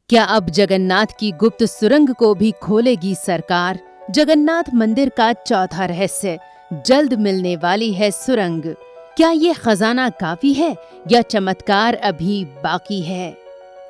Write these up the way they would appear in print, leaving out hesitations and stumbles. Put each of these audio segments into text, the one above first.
क्या अब जगन्नाथ की गुप्त सुरंग को भी खोलेगी सरकार? जगन्नाथ मंदिर का चौथा रहस्य, जल्द मिलने वाली है सुरंग। क्या ये खजाना काफी है या चमत्कार अभी बाकी है?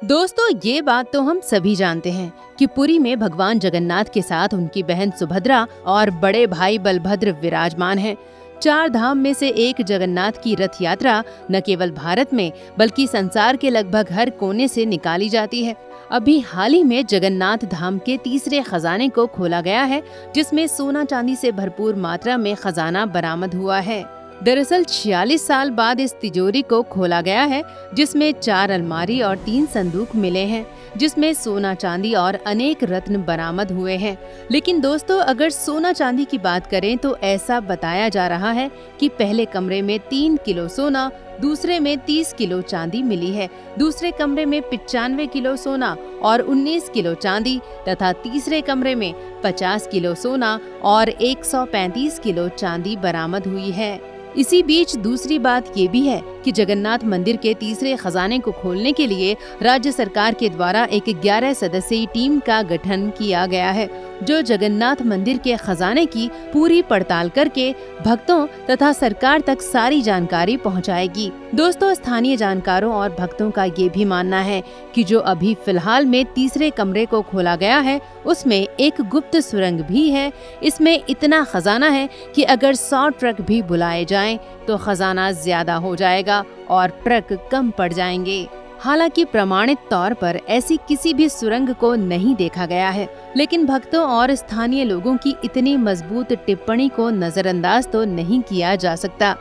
दोस्तों, ये बात तो हम सभी जानते हैं कि पुरी में भगवान जगन्नाथ के साथ उनकी बहन सुभद्रा और बड़े भाई बलभद्र विराजमान हैं। 4 धाम में से एक जगन्नाथ की रथ यात्रा न केवल भारत में बल्कि संसार के लगभग हर कोने से निकाली जाती है। अभी हाल ही में जगन्नाथ धाम के तीसरे खजाने को खोला गया है, जिसमें सोना चांदी से भरपूर मात्रा में खजाना बरामद हुआ है। दरअसल 46 साल बाद इस तिजोरी को खोला गया है, जिसमें 4 अलमारी और 3 संदूक मिले हैं, जिसमें सोना चांदी और अनेक रत्न बरामद हुए हैं। लेकिन दोस्तों, अगर सोना चांदी की बात करें तो ऐसा बताया जा रहा है कि पहले कमरे में 3 किलो सोना, दूसरे में 30 किलो चांदी मिली है, दूसरे कमरे में 95 किलो सोना और 19 किलो चांदी तथा तीसरे कमरे में 50 किलो सोना और 135 किलो चांदी बरामद हुई है। इसी बीच दूसरी बात ये भी है कि जगन्नाथ मंदिर के तीसरे खजाने को खोलने के लिए राज्य सरकार के द्वारा एक 11 सदस्यीय टीम का गठन किया गया है, जो जगन्नाथ मंदिर के खजाने की पूरी पड़ताल करके भक्तों तथा सरकार तक सारी जानकारी पहुंचाएगी। दोस्तों, स्थानीय जानकारों और भक्तों का ये भी मानना है कि जो अभी फिलहाल में तीसरे कमरे को खोला गया है, उसमें एक गुप्त सुरंग भी है। इसमें इतना खजाना है कि अगर 100 ट्रक भी बुलाए जाएं तो खजाना ज्यादा हो जाएगा और ट्रक कम पड़ जाएंगे। हालांकि प्रमाणित तौर पर ऐसी किसी भी सुरंग को नहीं देखा गया है, लेकिन भक्तों और स्थानीय लोगों की इतनी मजबूत टिप्पणी को नजरअंदाज तो नहीं किया जा सकता।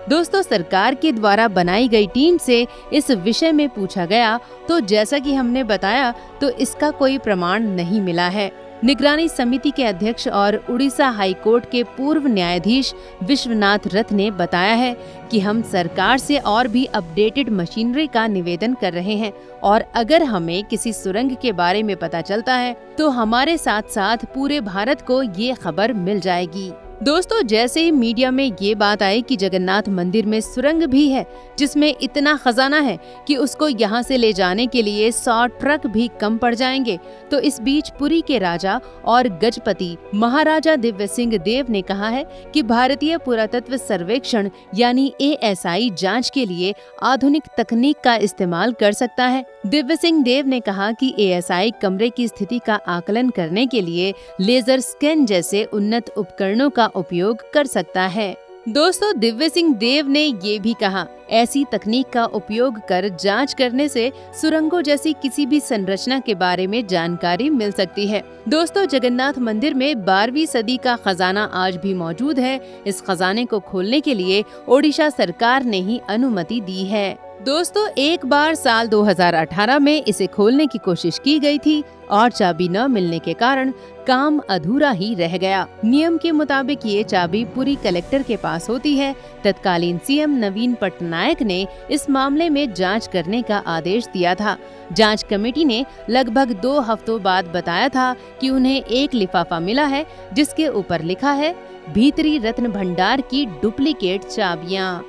दोस्तों, सरकार के द्वारा बनाई गई टीम से इस विषय में पूछा गया तो जैसा कि हमने बताया तो इसका कोई प्रमाण नहीं मिला है। निगरानी समिति के अध्यक्ष और उड़ीसा हाई कोर्ट के पूर्व न्यायाधीश विश्वनाथ रथ ने बताया है कि हम सरकार से और भी अपडेटेड मशीनरी का निवेदन कर रहे हैं और अगर हमें किसी सुरंग के बारे में पता चलता है तो हमारे साथ साथ पूरे भारत को ये खबर मिल जाएगी। दोस्तों, जैसे ही मीडिया में ये बात आई कि जगन्नाथ मंदिर में सुरंग भी है जिसमें इतना खजाना है कि उसको यहाँ से ले जाने के लिए 100 ट्रक भी कम पड़ जाएंगे, तो इस बीच पुरी के राजा और गजपति महाराजा दिव्य सिंह देव ने कहा है कि भारतीय पुरातत्व सर्वेक्षण यानी ASI जांच के लिए आधुनिक तकनीक का इस्तेमाल कर सकता है। दिव्य सिंह देव ने कहा कि ASI कमरे की स्थिति का आकलन करने के लिए लेजर स्कैन जैसे उन्नत उपकरणों का उपयोग कर सकता है। दोस्तों, दिव्य सिंह देव ने ये भी कहा, ऐसी तकनीक का उपयोग कर जांच करने से सुरंगों जैसी किसी भी संरचना के बारे में जानकारी मिल सकती है। दोस्तों, जगन्नाथ मंदिर में 12वीं सदी का खजाना आज भी मौजूद है। इस खजाने को खोलने के लिए ओडिशा सरकार ने ही अनुमति दी है। दोस्तों, एक बार साल 2018 में इसे खोलने की कोशिश की गई थी और चाबी न मिलने के कारण काम अधूरा ही रह गया। नियम के मुताबिक ये चाबी पुरी कलेक्टर के पास होती है। तत्कालीन CM नवीन पटनायक ने इस मामले में जांच करने का आदेश दिया था। जांच कमेटी ने लगभग 2 हफ्तों बाद बताया था कि उन्हें एक लिफाफा मिला है जिसके ऊपर लिखा है भीतरी रत्न भंडार की डुप्लीकेट चाबियां।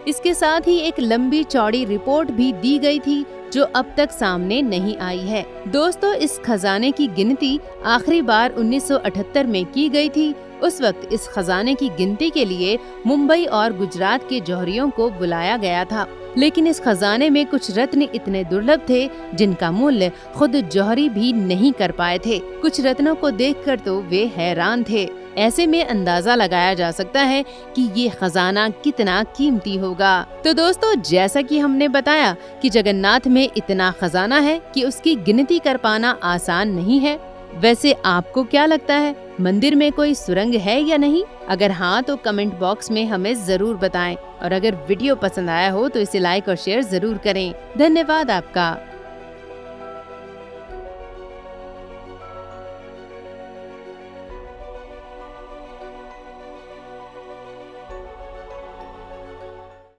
इसके साथ ही एक लंबी चौड़ी रिपोर्ट भी दी गई थी जो अब तक सामने नहीं आई है। दोस्तों, इस खजाने की गिनती आखिरी बार 1978 में की गई थी। उस वक्त इस खजाने की गिनती के लिए मुंबई और गुजरात के जौहरियों को बुलाया गया था, लेकिन इस खजाने में कुछ रत्न इतने दुर्लभ थे जिनका मूल्य खुद जौहरी भी नहीं कर पाए थे। कुछ रत्नों को देखकर तो वे हैरान थे। ऐसे में अंदाजा लगाया जा सकता है कि ये खजाना कितना कीमती होगा। तो दोस्तों, जैसा कि हमने बताया कि जगन्नाथ में इतना खजाना है कि उसकी गिनती कर पाना आसान नहीं है। वैसे आपको क्या लगता है, मंदिर में कोई सुरंग है या नहीं? अगर हाँ तो कमेंट बॉक्स में हमें जरूर बताएं और अगर वीडियो पसंद आया हो तो इसे लाइक और शेयर जरूर करें। धन्यवाद आपका।